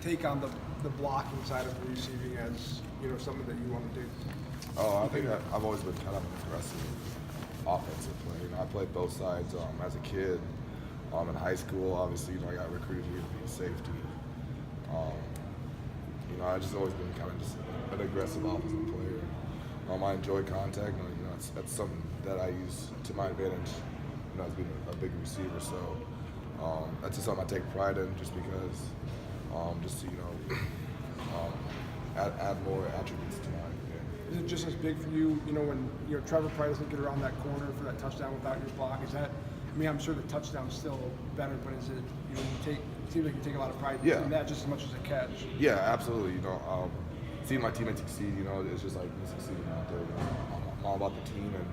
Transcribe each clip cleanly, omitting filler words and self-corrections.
take on the blocking side of the receiving as something that you want to do? Oh, I think I've always been kind of an aggressive offensive player. I played both sides as a kid. In high school, obviously, I got recruited here to be a safety. I just always been kind of just an aggressive offensive player. I enjoy contact. That's something that I use to my advantage. As being a big receiver, so that's just something I take pride in, just because, just to add more attributes to my game. Is it just as big for you? When Trevor Pryce doesn't get around that corner for that touchdown without your block. Is that? I mean, I'm sure the touchdown's still better, but is it? It seems like you take a lot of pride in that just as much as a catch. Yeah, absolutely. Seeing my teammates succeed, it's just like me succeeding out there. I'm all about the team, and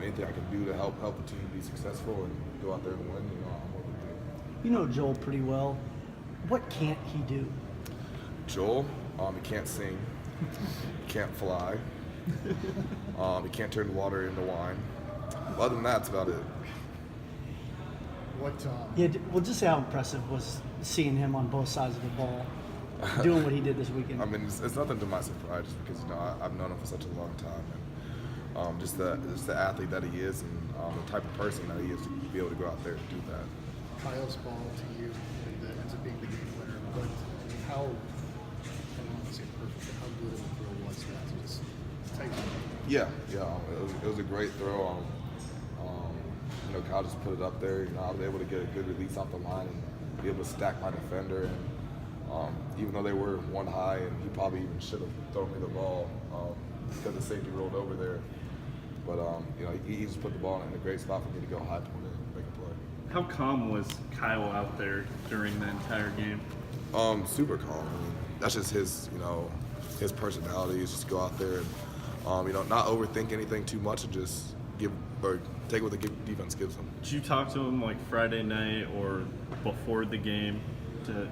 anything I can do to help the team be successful and go out there and win, I'm willing to do. You know Joel pretty well. What can't he do? Joel, he can't sing, he can't fly, he can't turn water into wine. Other than that, that's about it. Yeah, well, just say how impressive was seeing him on both sides of the ball, doing what he did this weekend. I mean, it's nothing to my surprise, just because I've known him for such a long time, and just the athlete that he is, and the type of person that he is to be able to go out there and do that. Kyle's ball to you that ends up being the game winner, but how, I don't want to say perfect, but how good of a throw was that to just take it? Yeah, it was a great throw. Kyle just put it up there. I was able to get a good release off the line and be able to stack my defender. And even though they were one high, and he probably even should have thrown me the ball because the safety rolled over there. But he just put the ball in a great spot for me to go high point and make a play. How calm was Kyle out there during the entire game? Super calm. I mean, that's just his personality is just go out there and not overthink anything too much and just take what the defense gives him. Did you talk to him like Friday night or before the game to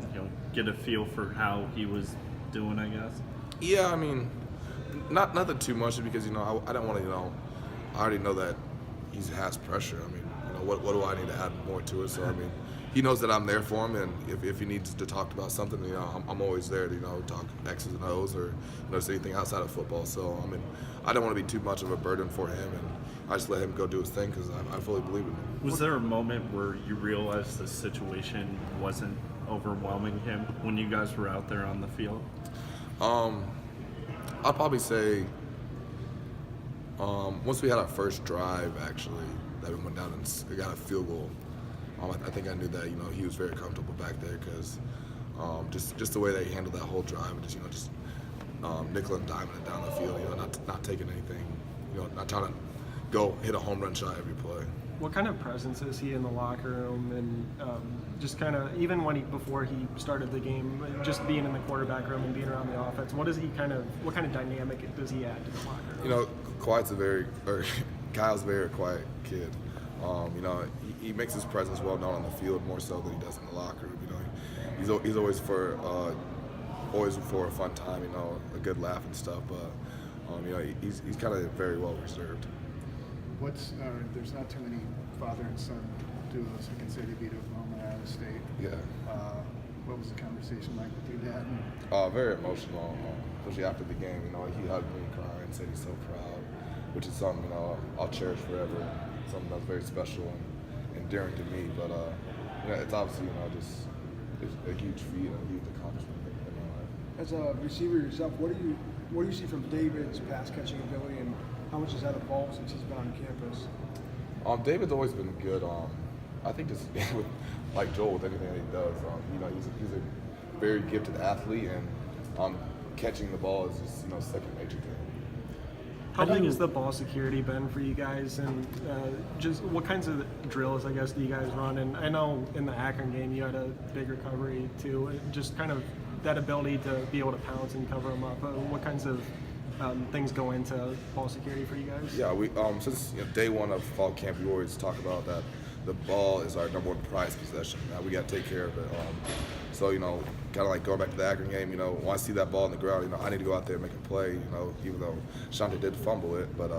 get a feel for how he was doing, I guess? Yeah, I mean, nothing too much because I don't want to I already know that he has pressure. I mean, what do I need to add more to it? So I mean, he knows that I'm there for him, and if he needs to talk about something, I'm always there to talk X's and O's or say anything outside of football. So I mean, I don't want to be too much of a burden for him, and I just let him go do his thing because I fully believe in him. Was there a moment where you realized the situation wasn't overwhelming him when you guys were out there on the field? I'll probably say once we had our first drive, actually, that we went down and got a field goal. I think I knew that he was very comfortable back there because just the way they handled that whole drive and just nickel and diming it down the field, not taking anything, not trying to go hit a home run shot every play. What kind of presence is he in the locker room, and just kind of even before he started the game, just being in the quarterback room and being around the offense? What kind of dynamic does he add to the locker room? Kyle's a very quiet kid. He makes his presence well known on the field more so than he does in the locker room. He's always for a fun time, a good laugh and stuff. But he's kind of very well reserved. There's not too many father and son duos who can say they beat Oklahoma at Iowa State. Yeah. What was the conversation like with your dad? Very emotional, especially after the game. He hugged me and cried and said he's so proud, which is something I'll cherish forever. Something that's very special and endearing to me. But it's obviously just it's a huge feat and a huge accomplishment in my life. As a receiver yourself, what do you see from David's pass catching ability, and how much has that evolved since he's been on campus? David's always been good. I think just like Joel with anything that he does. He's a very gifted athlete, and catching the ball is just second nature to him. How big has the ball security been for you guys, and just what kinds of drills, I guess, do you guys run? And I know in the Akron game you had a big recovery too. Just kind of that ability to be able to pounce and cover them up. What kinds of things go into ball security for you guys? Yeah, we since day one of fall camp, we always talk about that the ball is our number one prized possession. We got to take care of it. So kind of like going back to the Akron game, when I see that ball on the ground, I need to go out there and make a play. Even though Shante did fumble it, but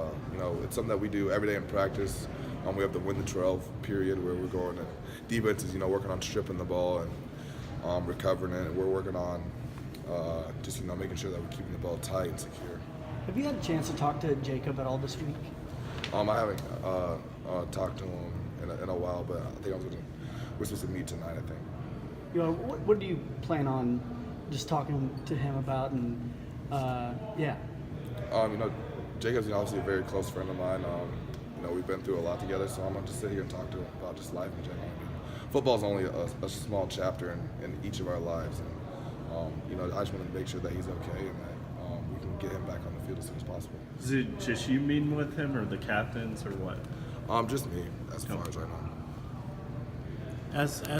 it's something that we do every day in practice. We have the win the 12 period where we're going, and defense is working on stripping the ball, and recovering it, and we're working on just making sure that we're keeping the ball tight and secure. Have you had a chance to talk to Jacob at all this week? I haven't talked to him in a while, but I think we're supposed to meet tonight, I think. You know, what do you plan on just talking to him about? And yeah, Jacob's obviously a very close friend of mine. We've been through a lot together, so I'm gonna just sit here and talk to him about just life in general. I mean, football's only a small chapter in each of our lives, and I just want to make sure that he's okay and that we can get him back on the field as soon as possible. Is it just you meeting with him, or the captains, or what? Just me, as far as I know. As